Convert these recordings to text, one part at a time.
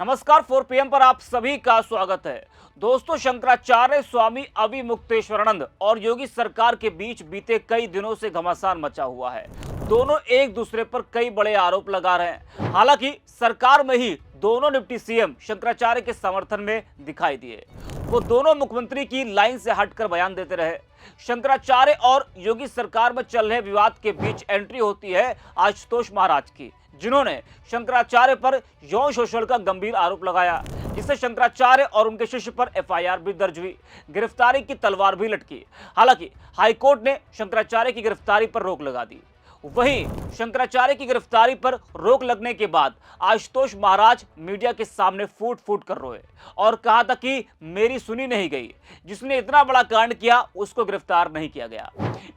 नमस्कार 4 PM पर आप सभी का स्वागत है। दोस्तों, शंकराचार्य स्वामी अविमुक्तेश्वरानंद और योगी सरकार के बीच बीते कई दिनों से घमासान मचा हुआ है। दोनों एक दूसरे पर कई बड़े आरोप लगा रहे हैं। हालांकि सरकार में ही दोनों डिप्टी सीएम शंकराचार्य के समर्थन में दिखाई दिए। वो दोनों मुख्यमंत्री की लाइन से हटकर बयान देते रहे। शंकराचार्य और योगी सरकार में चल रहे विवाद के बीच एंट्री होती है आशुतोष महाराज की, जिन्होंने शंकराचार्य पर यौन शोषण का गंभीर आरोप लगाया, जिससे शंकराचार्य और उनके शिष्य पर एफआईआर भी दर्ज हुई। गिरफ्तारी की तलवार भी लटकी। हालांकि हाईकोर्ट ने शंकराचार्य की गिरफ्तारी पर रोक लगा दी। वहीं शंकराचार्य की गिरफ्तारी पर रोक लगने के बाद आशुतोष महाराज मीडिया के सामने फूट फूट कर रोए और कहा था कि मेरी सुनी नहीं गई। जिसने इतना बड़ा कांड किया उसको गिरफ्तार नहीं किया गया।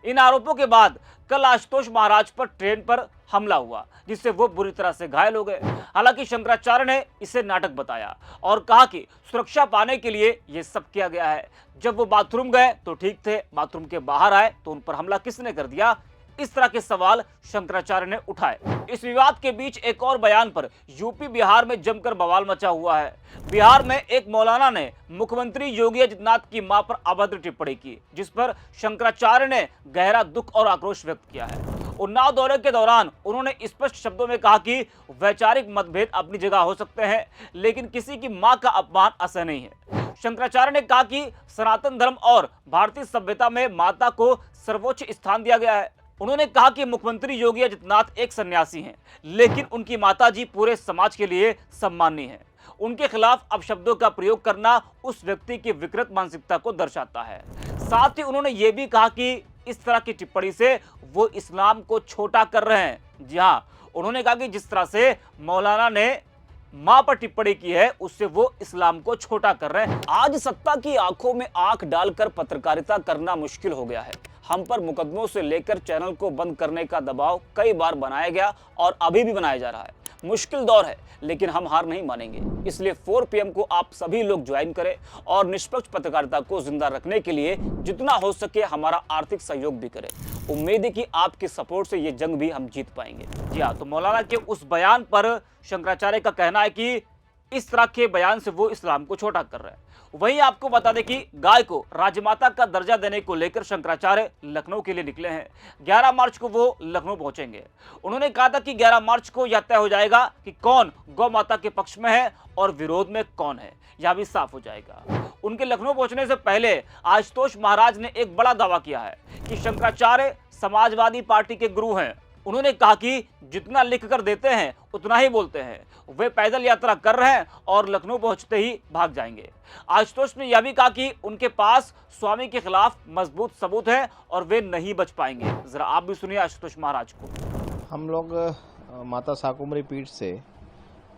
इन आरोपों के बाद कल आशुतोष महाराज पर ट्रेन पर हमला हुआ, जिससे वो बुरी तरह से घायल हो गए। हालांकि शंकराचार्य ने इसे नाटक बताया और कहा कि सुरक्षा पाने के लिए यह सब किया गया है। जब वो बाथरूम गए तो ठीक थे, बाथरूम के बाहर आए तो उन पर हमला किसने कर दिया? इस तरह के सवाल शंकराचार्य ने उठाए। इस विवाद के बीच एक और बयान पर यूपी बिहार में जमकर बवाल मचा हुआ है। बिहार में एक मौलाना ने मुख्यमंत्री योगी आदित्यनाथ की मां पर अभद्र टिप्पणी की, जिस पर शंकराचार्य ने गहरा दुख और आक्रोश व्यक्त किया है। उन्नाव दौरे के दौरान उन्होंने स्पष्ट शब्दों में कहा कि वैचारिक मतभेद अपनी जगह हो सकते हैं, लेकिन किसी की मां का अपमान असहनीय है। शंकराचार्य ने कहा कि सनातन धर्म और भारतीय सभ्यता में माता को सर्वोच्च स्थान दिया गया है। उन्होंने कहा कि मुख्यमंत्री योगी आदित्यनाथ एक सन्यासी हैं, लेकिन उनकी माताजी पूरे समाज के लिए सम्माननीय है। उनके खिलाफ अपशब्दों का प्रयोग करना उस व्यक्ति की विकृत मानसिकता को दर्शाता है। साथ ही उन्होंने ये भी कहा कि इस तरह की टिप्पणी से वो इस्लाम को छोटा कर रहे हैं। जी हाँ, उन्होंने कहा कि जिस तरह से मौलाना ने मां पर टिप्पणी की है, उससे वो इस्लाम को छोटा कर रहे हैं। आज सत्ता की आंखों में आंख डालकर पत्रकारिता करना मुश्किल हो गया है। हम पर मुकदमों से लेकर चैनल को बंद करने का दबाव कई बार बनाया गया और अभी भी बनाया जा रहा है। मुश्किल दौर है, लेकिन हम हार नहीं मानेंगे। इसलिए 4 PM को आप सभी लोग ज्वाइन करें और निष्पक्ष पत्रकारिता को जिंदा रखने के लिए जितना हो सके हमारा आर्थिक सहयोग भी करें। उम्मीद है कि आपके सपोर्ट से ये जंग भी हम जीत पाएंगे। जी हाँ, तो मौलाना के उस बयान पर शंकराचार्य का कहना है कि इस तरह के बयान से वो इस्लाम को छोटा कर रहे हैं। वहीं आपको बता दें कि गाय को राजमाता का दर्जा देने को लेकर शंकराचार्य लखनऊ के लिए निकले हैं। 11 मार्च को वो लखनऊ पहुंचेंगे। उन्होंने कहा था कि 11 मार्च को यह तय हो जाएगा कि कौन गौ माता के पक्ष में है और विरोध में कौन है, यह भी साफ हो जाएगा। उनके लखनऊ पहुंचने से पहले आशुतोष महाराज ने एक बड़ा दावा किया है कि शंकराचार्य समाजवादी पार्टी के गुरु हैं। उन्होंने कहा कि जितना लिख कर देते हैं उतना ही बोलते हैं। वे पैदल यात्रा कर रहे हैं और लखनऊ पहुंचते ही भाग जाएंगे। आशुतोष ने यह भी कहा कि उनके पास स्वामी के खिलाफ मजबूत सबूत है और वे नहीं बच पाएंगे। जरा आप भी सुनिए आशुतोष महाराज को। हम लोग माता शाकुंभरी पीठ से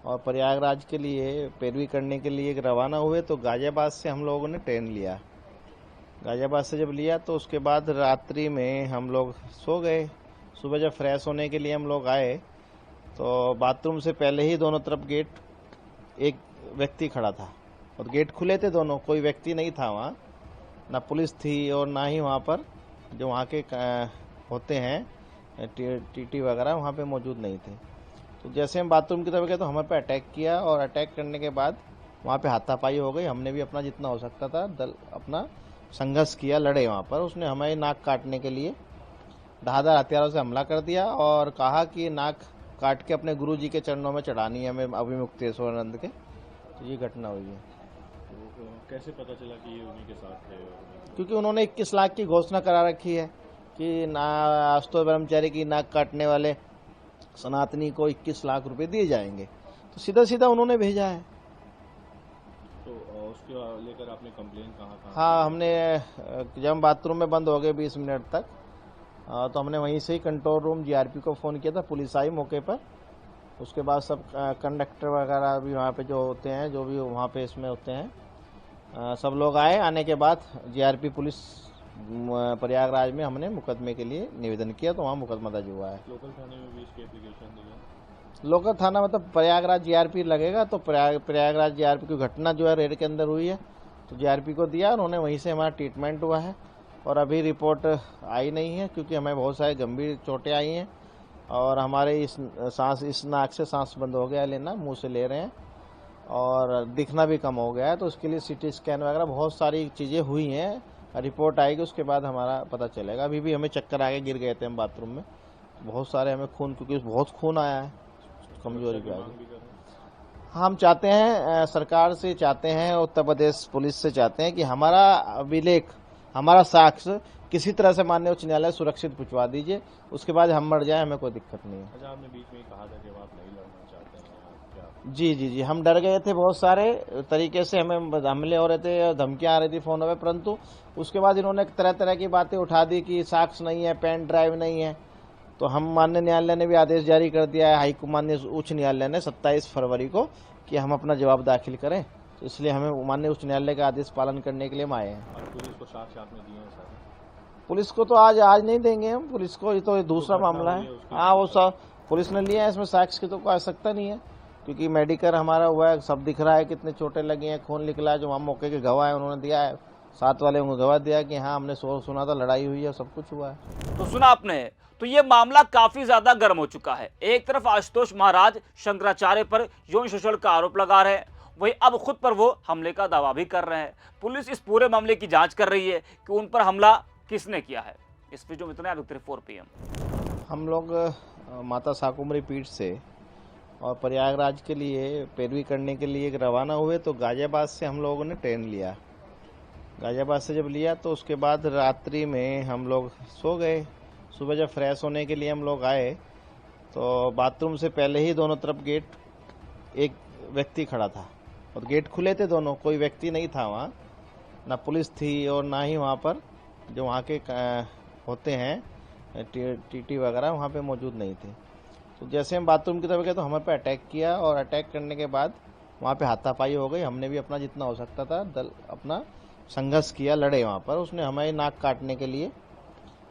और प्रयागराज के लिए पैरवी करने के लिए रवाना हुए, तो गाजियाबाद से हम लोगों ने ट्रेन लिया। गाजियाबाद से जब लिया तो उसके बाद रात्रि में हम लोग सो गए। सुबह जब फ्रेश होने के लिए हम लोग आए तो बाथरूम से पहले ही दोनों तरफ गेट एक व्यक्ति खड़ा था और गेट खुले थे दोनों, कोई व्यक्ति नहीं था वहाँ, ना पुलिस थी और ना ही वहाँ पर जो वहाँ के होते हैं टीटी वगैरह वहाँ पे मौजूद नहीं थे। तो जैसे हम बाथरूम की तरफ गए तो हमें पे अटैक किया और अटैक करने के बाद वहाँ पे हाथापाई हो गई। हमने भी अपना जितना हो सकता था अपना संघर्ष किया, लड़े वहाँ पर। उसने हमें नाक काटने के लिए धारदार हथियारों से हमला कर दिया और कहा कि नाक काट के अपने गुरुजी के चरणों में चढ़ानी है, हमें अविमुक्तेश्वरानंद के। तो ये घटना हुई है। तो कैसे पता चला कि ये उन्हीं के साथ थे? क्योंकि उन्होंने 21 लाख की घोषणा करा रखी है कि आशुतोष ब्रह्मचारी की नाक काटने वाले सनातनी को 21 लाख रुपए दिए जाएंगे, तो सीधा सीधा उन्होंने भेजा है। तो उसके लेकर आपने कंप्लेन कहाँ? हाँ, हमने जब बाथरूम में बंद हो गए 20 मिनट तक, तो हमने वहीं से ही कंट्रोल रूम जीआरपी को फ़ोन किया था। पुलिस आई मौके पर। उसके बाद सब कंडक्टर वगैरह भी वहाँ पे जो होते हैं, जो भी वहाँ पे इसमें होते हैं, सब लोग आए। आने के बाद जीआरपी पुलिस प्रयागराज में हमने मुकदमे के लिए निवेदन किया, तो वहाँ मुकदमा दर्ज हुआ है। लोकल थाने में भी इसकी एप्लीकेशन दिया? लोकल थाना मतलब प्रयागराज जीआरपी लगेगा, तो प्रयागराज जीआरपी की घटना जो है रेड के अंदर हुई है, तो जीआरपी को दिया। उन्होंने वहीं से हमारा ट्रीटमेंट हुआ है और अभी रिपोर्ट आई नहीं है, क्योंकि हमें बहुत सारी गंभीर चोटें आई हैं और हमारे इस नाक से सांस बंद हो गया लेना, मुंह से ले रहे हैं। और दिखना भी कम हो गया है, तो उसके लिए सीटी स्कैन वगैरह बहुत सारी चीज़ें हुई हैं। रिपोर्ट आएगी उसके बाद हमारा पता चलेगा। अभी भी हमें चक्कर आके गिर गए थे हम बाथरूम में, बहुत सारे हमें खून, क्योंकि बहुत खून आया है, कमजोरी भी आ गई। हम चाहते हैं, सरकार से चाहते हैं, उत्तर प्रदेश पुलिस से चाहते हैं कि हमारा अभिलेख, हमारा साक्ष्य किसी तरह से माननीय उच्च न्यायालय सुरक्षित पहुंचवा दीजिए, उसके बाद हम मर जाए, हमें कोई दिक्कत नहीं है। अच्छा, आपने बीच में कहा था कि आप नहीं लड़ना चाहते हैं, क्या? जी, हम डर गए थे, बहुत सारे तरीके से हमें हमले हो रहे थे, धमकियां आ रही थी फोनों पे, परंतु उसके बाद इन्होंने तरह तरह की बातें उठा दी कि साक्ष्य नहीं है, पेन ड्राइव नहीं है। तो हम माननीय न्यायालय ने भी आदेश जारी कर दिया है, माननीय उच्च न्यायालय ने 27 फरवरी को, कि हम अपना जवाब दाखिल करें। तो इसलिए हमें माननीय उच्च न्यायालय का आदेश पालन करने के लिए हम आए हैं। और पुलिस को साक्ष्य आपने दिए हैं सर? पुलिस को तो आज नहीं देंगे हम, पुलिस को ये तो दूसरा मामला है। हाँ, वो सब पुलिस ने लिया है, इसमें साक्ष्य की तो कोई आवश्यकता नहीं है, क्योंकि मेडिकल हमारा हुआ है, सब दिख रहा है कितने चोटें लगी हैं, खून निकला है। जो वहाँ मौके के गवाह है उन्होंने दिया है, साथ वाले को गवाह दिया कि हाँ हमने सुना था, लड़ाई हुई है, सब कुछ हुआ है। तो सुना आपने, तो ये मामला काफी ज्यादा गर्म हो चुका है। एक तरफ आशुतोष महाराज शंकराचार्य पर यौन शोषण का आरोप लगा रहे हैं, वहीं अब खुद पर वो हमले का दावा भी कर रहे हैं। पुलिस इस पूरे मामले की जांच कर रही है कि उन पर हमला किसने किया है। इस वीडियो में इतना, 4 PM। हम लोग माता शाकुंभरी पीठ से और प्रयागराज के लिए पैरवी करने के लिए रवाना हुए, तो गाजियाबाद से हम लोगों ने ट्रेन लिया। गाजियाबाद से जब लिया तो उसके बाद रात्रि में हम लोग सो गए। सुबह जब फ्रेश होने के लिए हम लोग आए तो बाथरूम से पहले ही दोनों तरफ गेट, एक व्यक्ति खड़ा था और गेट खुले थे दोनों, कोई व्यक्ति नहीं था वहाँ, ना पुलिस थी और ना ही वहाँ पर जो वहाँ के होते हैं टीटी वगैरह वहाँ पे मौजूद नहीं थे। तो जैसे हम बाथरूम की तरफ गए तो हमें पे अटैक किया, और अटैक करने के बाद वहाँ पे हाथापाई हो गई। हमने भी अपना जितना हो सकता था अपना संघर्ष किया, लड़े वहाँ पर। उसने हमारी नाक काटने के लिए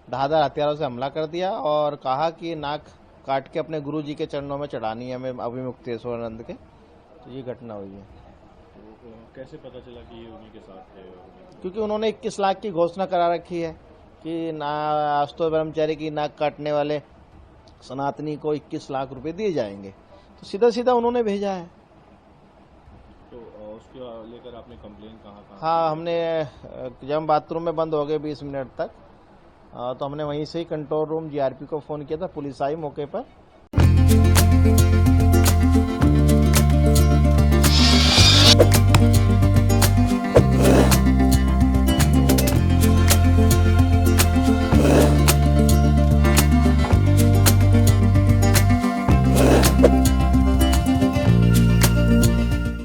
धारदार हथियारों से हमला कर दिया और कहा कि नाक काट के अपने गुरु जी के चरणों में चढ़ानी है हमें, अभिमुक्तेश्वरानंद के। तो ये घटना हुई है। तो कैसे पता चला कि ये उन्हीं के साथ थे? क्योंकि उन्होंने 21 लाख की घोषणा करा रखी है कि आशुतोष ब्रह्मचारी की नाक काटने वाले सनातनी को 21 लाख रुपए दिए जाएंगे, तो सीधा सीधा उन्होंने भेजा है। तो उसके लेकर आपने कंप्लेन कहाँ? हाँ, हमने जब हम बाथरूम में बंद हो गए 20 मिनट तक, तो हमने वहीं से ही कंट्रोल रूम GRP को फोन किया था, पुलिस आई मौके पर।